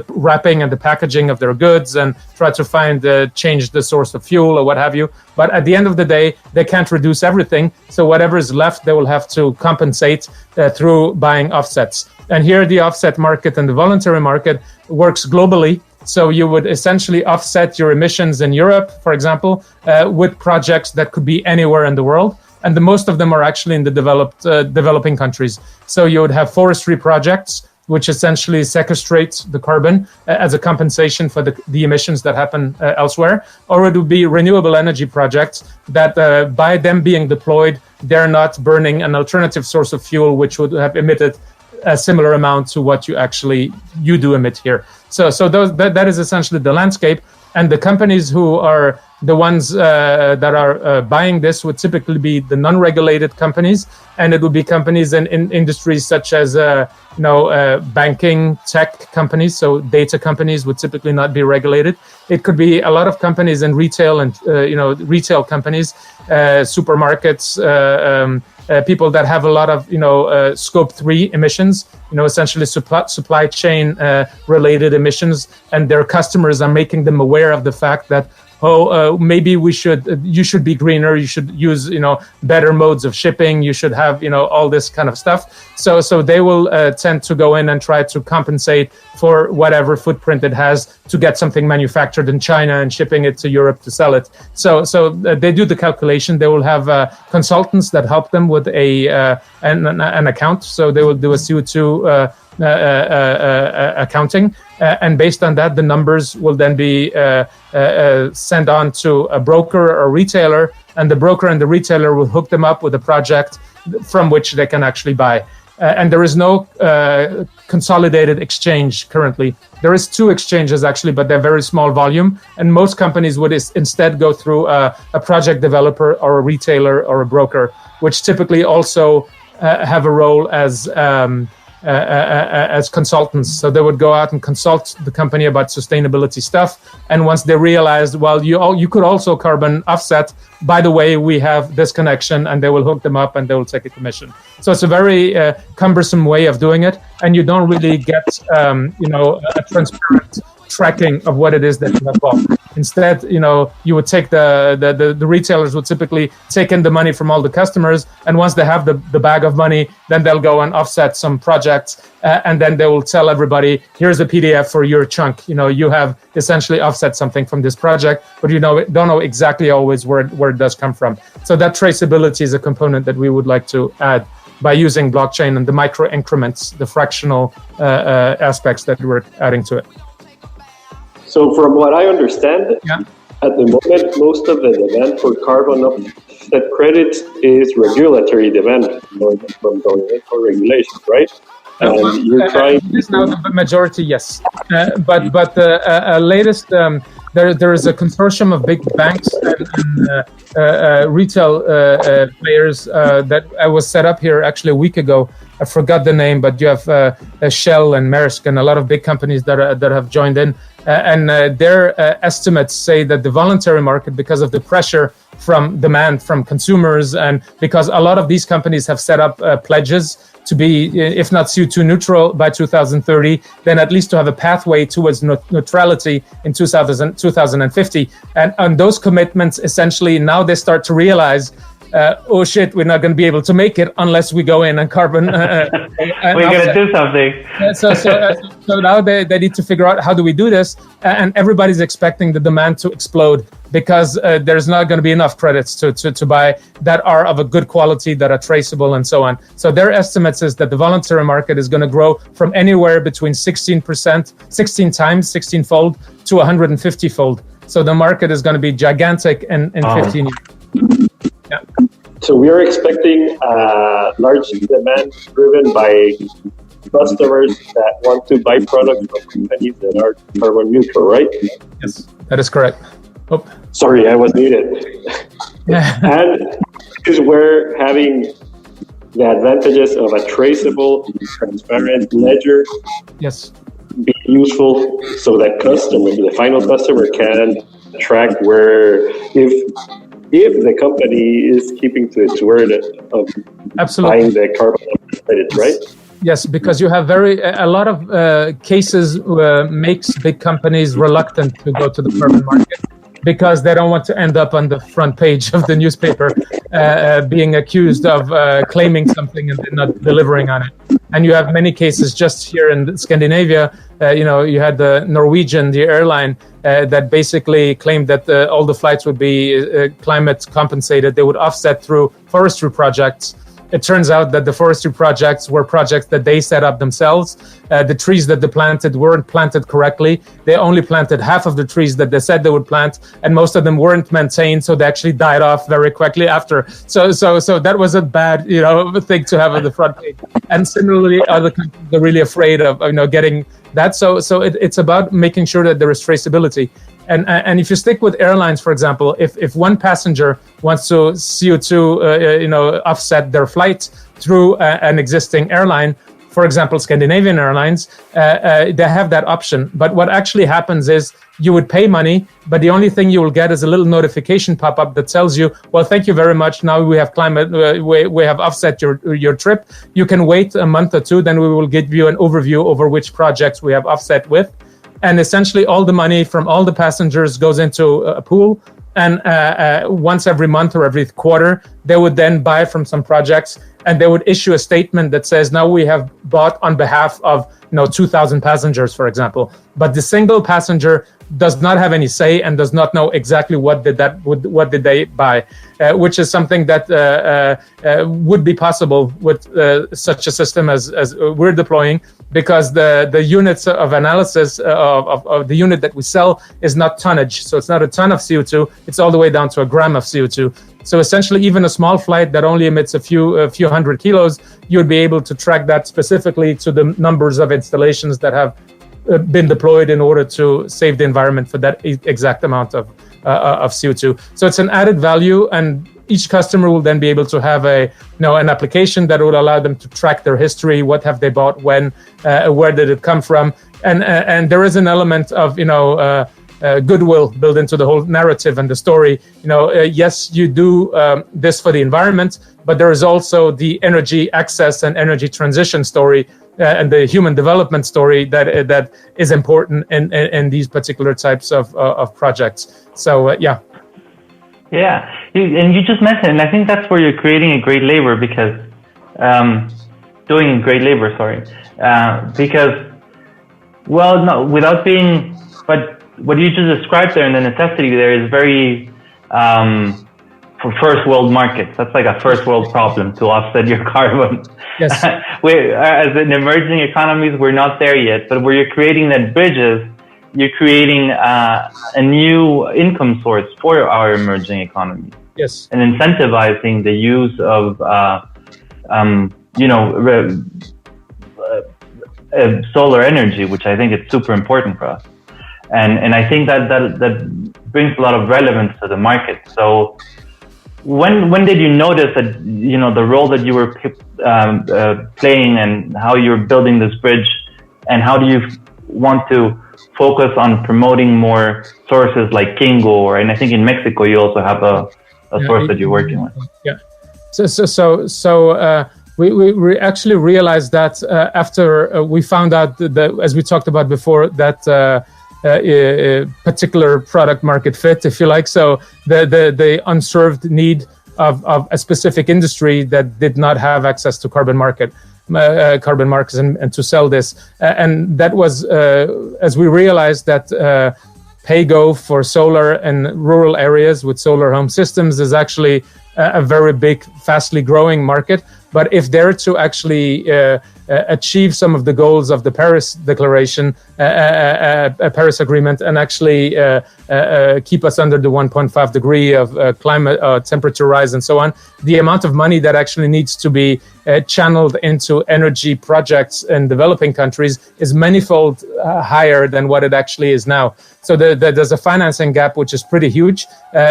wrapping and the packaging of their goods and try to change the source of fuel or what have you. But at the end of the day, they can't reduce everything. So whatever is left, they will have to compensate through buying offsets. And here the offset market and the voluntary market works globally. So you would essentially offset your emissions in Europe, for example, with projects that could be anywhere in the world. And the most of them are actually in the developing countries. So you would have forestry projects, which essentially sequestrate the carbon as a compensation for the emissions that happen elsewhere. Or it would be renewable energy projects that by them being deployed, they're not burning an alternative source of fuel, which would have emitted a similar amount to what you do emit here. So that is essentially the landscape. And the companies who are the ones that are buying this would typically be the non-regulated companies, and it would be companies in industries such as banking, tech companies. So data companies would typically not be regulated. It could be a lot of companies in retail and retail companies, supermarkets, people that have a lot of scope 3 emissions, essentially supply chain related emissions, and their customers are making them aware of the fact that maybe you should be greener, you should use better modes of shipping, you should have all this kind of stuff. So they will tend to go in and try to compensate for whatever footprint it has to get something manufactured in China and shipping it to Europe to sell it. So they do the calculation. They will have consultants that help them with an account. So they will do a CO2 accounting, and based on that, the numbers will then be sent on to a broker or retailer, and the broker and the retailer will hook them up with a project from which they can actually buy. And there is no consolidated exchange currently. There is 2 exchanges actually, but they're very small volume, and most companies would instead go through a project developer or a retailer or a broker, which typically also have a role as consultants. So they would go out and consult the company about sustainability stuff. And once they realized, well, you could also carbon offset, by the way, we have this connection, and they will hook them up and they will take a commission. So it's a very cumbersome way of doing it. And you don't really get, a transparent tracking of what it is that you have bought. Instead, you would take the retailers would typically take in the money from all the customers, and once they have the bag of money, then they'll go and offset some projects, and then they will tell everybody, here's a PDF for your chunk. You have essentially offset something from this project, but don't know exactly always where it does come from. So that traceability is a component that we would like to add by using blockchain and the micro increments, the fractional aspects that we're adding to it. So from what I understand, at the moment, most of the demand for carbon offset credits is regulatory demand from governmental regulations, right? And you're trying. It is now the majority, yes. But latest, there is a consortium of big banks and retail players that was set up here actually a week ago. I forgot the name, but you have Shell and Maersk and a lot of big companies that have joined in. And their estimates say that the voluntary market, because of the pressure from demand from consumers, and because a lot of these companies have set up pledges to be, if not CO2 neutral by 2030, then at least to have a pathway towards neutrality in 2050. And on those commitments, essentially, now they start to realize, oh shit, we're not going to be able to make it unless we go in and carbon. We're going to do something. So now they need to figure out how do we do this, and everybody's expecting the demand to explode because there's not going to be enough credits to buy that are of a good quality, that are traceable, and so on. So their estimates is that the voluntary market is going to grow from anywhere between 16-fold to 150-fold. So the market is going to be gigantic in 15 years. Yeah. So we are expecting large demand driven by customers that want to buy products from companies that are carbon neutral, right? Yes, that is correct. Oh. Sorry, I was muted. And because we're having the advantages of a traceable, transparent ledger, yes, be useful so that the final customer can track where if the company is keeping to its word of absolutely buying the carbon credits, right? Yes, because you have a lot of cases makes big companies reluctant to go to the carbon market because they don't want to end up on the front page of the newspaper being accused of claiming something and not delivering on it. And you have many cases just here in Scandinavia. You had the Norwegian, the airline, that basically claimed that all the flights would be climate compensated. They would offset through forestry projects. It turns out that the forestry projects were projects that they set up themselves. The trees that they planted weren't planted correctly. They only planted half of the trees that they said they would plant, and most of them weren't maintained, so they actually died off very quickly after. So that was a bad, thing to have on the front page. And similarly, other companies are really afraid of, getting that. So it's about making sure that there is traceability. And if you stick with airlines, for example, if one passenger wants to CO2, offset their flight through an existing airline, for example, Scandinavian Airlines, they have that option. But what actually happens is you would pay money, but the only thing you will get is a little notification pop-up that tells you, well, thank you very much. Now we have we have offset your trip. You can wait a month or two, then we will give you an overview over which projects we have offset with. And essentially all the money from all the passengers goes into a pool. And once every month or every quarter, they would then buy from some projects, and they would issue a statement that says, now we have bought on behalf of 2,000 passengers, for example. But the single passenger does not have any say and does not know exactly what did they buy, which is something that would be possible with such a system as we're deploying, because the units of analysis of the unit that we sell is not tonnage. So it's not a ton of CO2, it's all the way down to a gram of CO2. So essentially, even a small flight that only emits a few hundred kilos, you would be able to track that specifically to the numbers of installations that have been deployed in order to save the environment for that exact amount of CO2. So it's an added value, and each customer will then be able to have an application that will allow them to track their history. What have they bought, when, where did it come from, and there is an element of goodwill built into the whole narrative and the story. Yes, you do this for the environment, but there is also the energy access and energy transition story and the human development story that is important in these particular types of projects. So yeah. Yeah, and you just mentioned, and I think that's where you're creating a great labor because but what you just described there and the necessity there is very for first world markets. That's like a first world problem to offset your carbon. Yes. As in emerging economies, we're not there yet, but where you're creating that bridges, you're creating a new income source for our emerging economies. Yes. And incentivizing the use of, solar energy, which I think is super important for us. And I think that brings a lot of relevance to the market. So when did you notice that, the role that you were playing and how you're building this bridge, and how do you want to focus on promoting more sources like Kingo, and I think in Mexico you also have a source that you're working with. Yeah. So we actually realized that after we found out that, as we talked about before, that a particular product market fit, if you like, so the unserved need of a specific industry that did not have access to carbon markets and to sell this, and that was as we realized that pay-go for solar in rural areas with solar home systems is actually a very big, fastly growing market. But if they're to actually achieve some of the goals of the Paris Declaration, Paris Agreement, and actually keep us under the 1.5 degree of climate temperature rise and so on, the amount of money that actually needs to be channeled into energy projects in developing countries is manifold higher than what it actually is now. So there's a financing gap, which is pretty huge.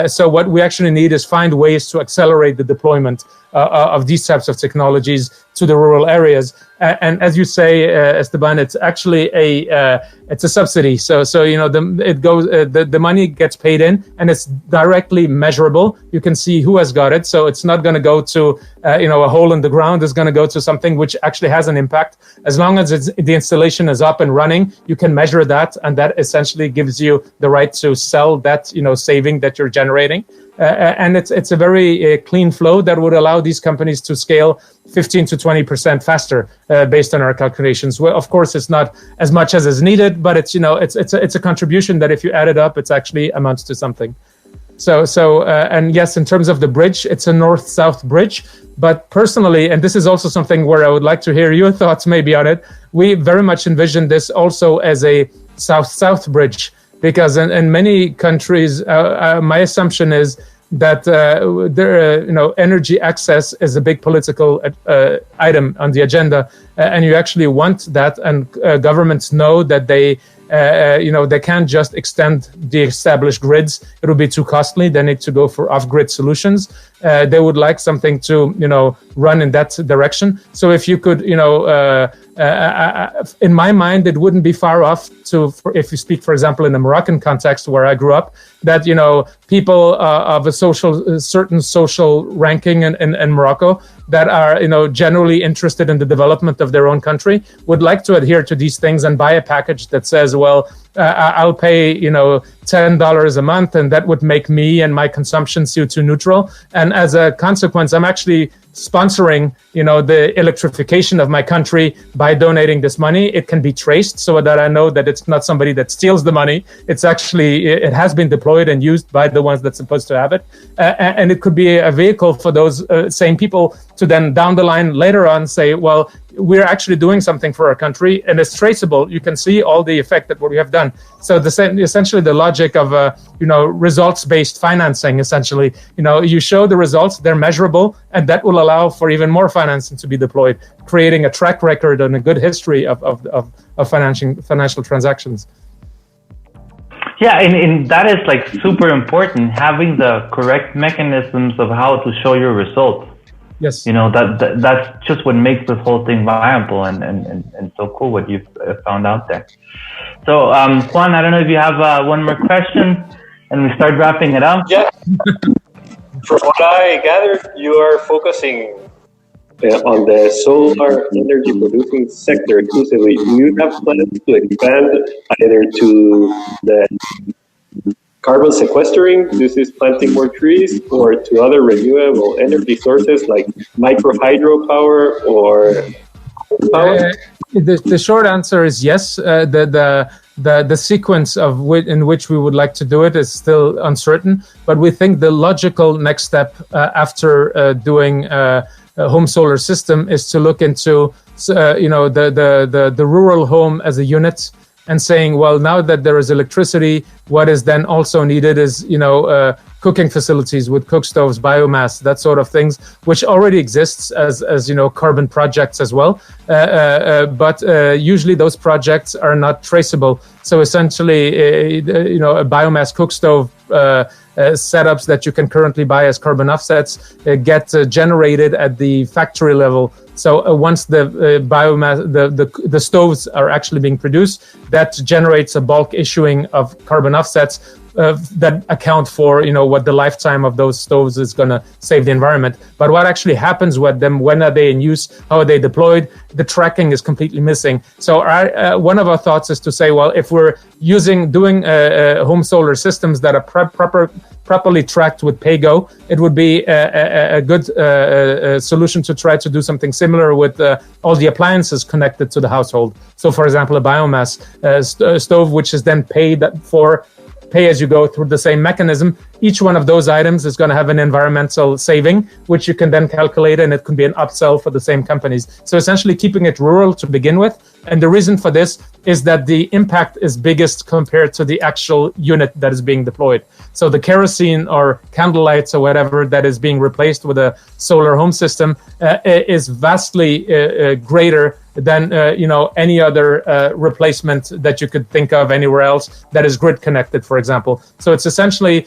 So what we actually need is find ways to accelerate the deployment of these types of technologies to the rural areas. And as you say, Esteban, it's actually it's a subsidy. So the money gets paid in, and it's directly measurable. You can see who has got it. So it's not going to go to a hole in the ground. It's going to go to something which actually has an impact. As long as the installation is up and running, you can measure that, and that essentially gives you the right to sell that saving that you're generating. And it's a very clean flow that would allow these companies to scale 15 to 20% faster based on our calculations. Well, of course, it's not as much as is needed, but it's a contribution that if you add it up, it's actually amounts to something. So and yes, in terms of the bridge, it's a north-south bridge. But personally, and this is also something where I would like to hear your thoughts maybe on it, we very much envision this also as a south-south bridge. Because in many countries, my assumption is that energy access is a big political item on the agenda, and you actually want that. And governments know that they can't just extend the established grids. It would be too costly. They need to go for off-grid solutions. They would like something to run in that direction. So if you could, in my mind, it wouldn't be far off if you speak, for example, in the Moroccan context where I grew up, that people of a certain social ranking in Morocco that are generally interested in the development of their own country would like to adhere to these things and buy a package that says, well, I'll pay $10 a month, and that would make me and my consumption CO2 neutral. And as a consequence, I'm actually sponsoring the electrification of my country by donating this money. It can be traced so that I know that it's not somebody that steals the money. It's actually, it has been deployed and used by the ones that's supposed to have it. And it could be a vehicle for those same people to then down the line later on say, well, we're actually doing something for our country, and it's traceable. You can see all the effect that what we have done. So essentially the logic of results-based financing, essentially, you show the results, they're measurable, and that will allow for even more financing to be deployed, creating a track record and a good history of financial transactions. Yeah, and that is like super important, having the correct mechanisms of how to show your results. Yes. That's just what makes this whole thing viable and so cool what you've found out there. So, Juan, I don't know if you have one more question and we start wrapping it up. Yeah. From what I gathered, you are focusing on the solar energy producing sector exclusively. Do you have plans to expand either to the carbon sequestering, this is planting more trees, or to other renewable energy sources like micro hydropower or power? The short answer is yes. The sequence in which we would like to do it is still uncertain, but we think the logical next step after doing a home solar system is to look into the rural home as a unit, and saying, well, now that there is electricity, what is then also needed is, cooking facilities with cook stoves, biomass, that sort of things, which already exists as carbon projects as well. But usually those projects are not traceable. So essentially, a biomass cook stove setups that you can currently buy as carbon offsets get generated at the factory level. So once the biomass, the stoves are actually being produced, that generates a bulk issuing of carbon offsets that account for what the lifetime of those stoves is going to save the environment. But what actually happens with them, when are they in use, how are they deployed, the tracking is completely missing. So one of our thoughts is to say, well, if we're doing home solar systems that are properly tracked with PayGo, it would be a good solution to try to do something similar with all the appliances connected to the household. So for example, a biomass stove, which is then paid for pay as you go through the same mechanism. Each one of those items is going to have an environmental saving, which you can then calculate, and it can be an upsell for the same companies. So essentially keeping it rural to begin with. And the reason for this is that the impact is biggest compared to the actual unit that is being deployed. So the kerosene or candle lights or whatever that is being replaced with a solar home system is vastly greater than any other replacement that you could think of anywhere else that is grid connected, for example. So it's essentially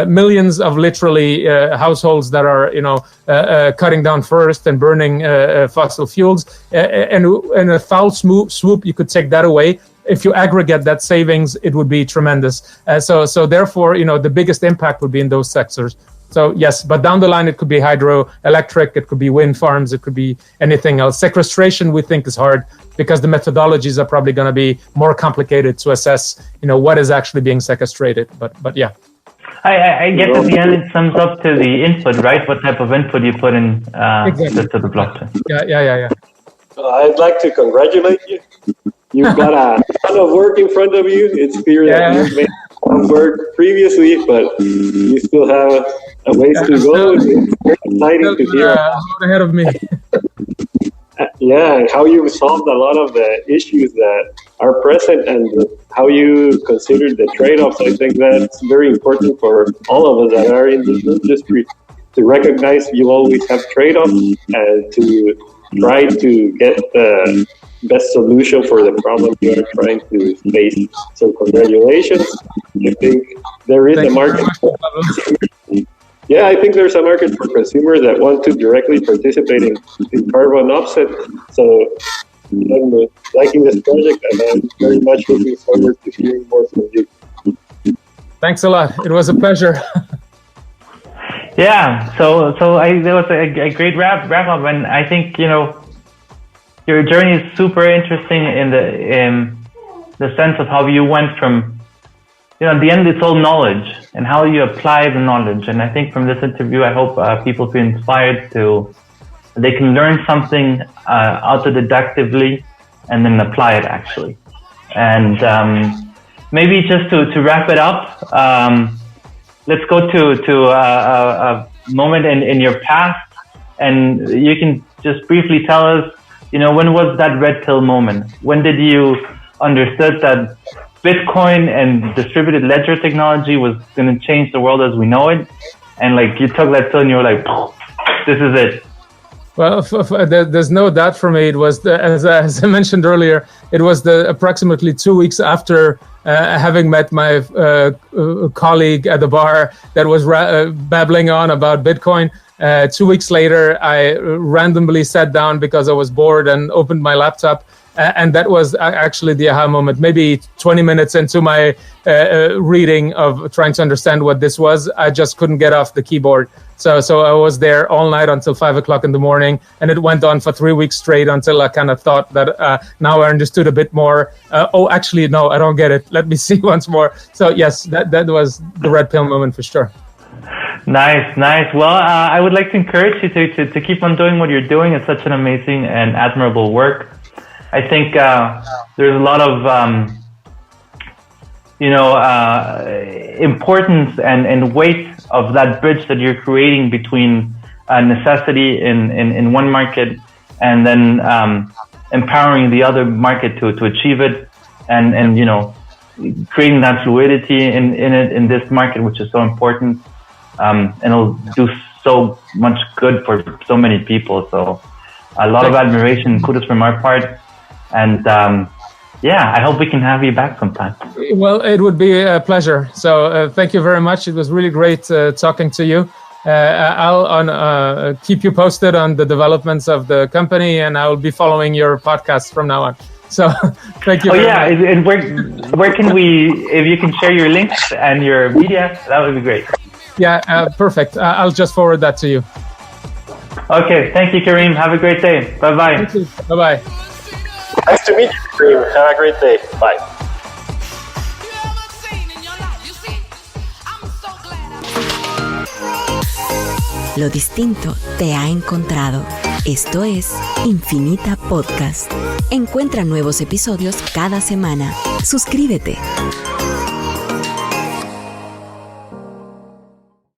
millions of literally households that are cutting down forest and burning fossil fuels, and in a foul swoop you could take that away. If you aggregate that savings, it would be tremendous. So therefore, the biggest impact would be in those sectors. So yes, but down the line, it could be hydroelectric, it could be wind farms, it could be anything else. Sequestration, we think, is hard because the methodologies are probably going to be more complicated to assess, what is actually being sequestrated. But yeah. I guess at the end it sums up to the input, right? What type of input you put in exactly. to the blockchain. Yeah. I'd like to congratulate you. You've got a ton of work in front of you. It's clear that you've made work previously, but you still have a ways to go. It's very exciting to hear. Ahead of me. And how you solved a lot of the issues that are present and how you considered the trade-offs. I think that's very important for all of us that are in this industry to recognize you always have trade-offs and to try to get the best solution for the problem you are trying to face. So congratulations. I think there is a market. Yeah, I think there's a market for consumers that want to directly participate in carbon offset. So I'm liking this project, and I'm very much looking forward to hearing more from you. Thanks a lot. It was a pleasure. Yeah, so there was a great wrap up, and I think your journey is super interesting in the sense of how you went from. At the end, it's all knowledge and how you apply the knowledge. And I think from this interview, I hope people feel inspired they can learn something autodidactively and then apply it actually. And maybe just to wrap it up, let's go to a moment in your past, and you can just briefly tell us, when was that red pill moment? When did you understood that Bitcoin and distributed ledger technology was going to change the world as we know it, and you took that pill and you were like, this is it? Well, there's no doubt for me. It was as I mentioned earlier, it was approximately 2 weeks after having met my colleague at the bar that was babbling on about Bitcoin. 2 weeks later, I randomly sat down because I was bored and opened my laptop. And that was actually the aha moment. Maybe 20 minutes into my reading of trying to understand what this was, I just couldn't get off the keyboard. So I was there all night until 5 o'clock in the morning, and it went on for 3 weeks straight until I kind of thought that now I understood a bit more. Actually, no, I don't get it. Let me see once more. So yes, that was the red pill moment for sure. Nice. Well, I would like to encourage you to keep on doing what you're doing. It's such an amazing and admirable work. I think there's a lot of, importance and weight of that bridge that you're creating between necessity in one market and then empowering the other market to achieve it, and creating that fluidity in this market, which is so important, and it'll do so much good for so many people. So a lot of admiration, kudos from our part. And I hope we can have you back sometime. Well, it would be a pleasure. So thank you very much. It was really great talking to you. I'll keep you posted on the developments of the company, and I will be following your podcast from now on. So thank you. And where can we, if you can share your links and your media, that would be great. Yeah, perfect. I'll just forward that to you. Okay, thank you, Karim. Have a great day. Bye-bye. Thank you. Bye-bye. Nice to meet you, Karim. Have a great day. Bye. Lo distinto te ha encontrado. Esto es Infinita Podcast. Encuentra nuevos episodios cada semana. Suscríbete.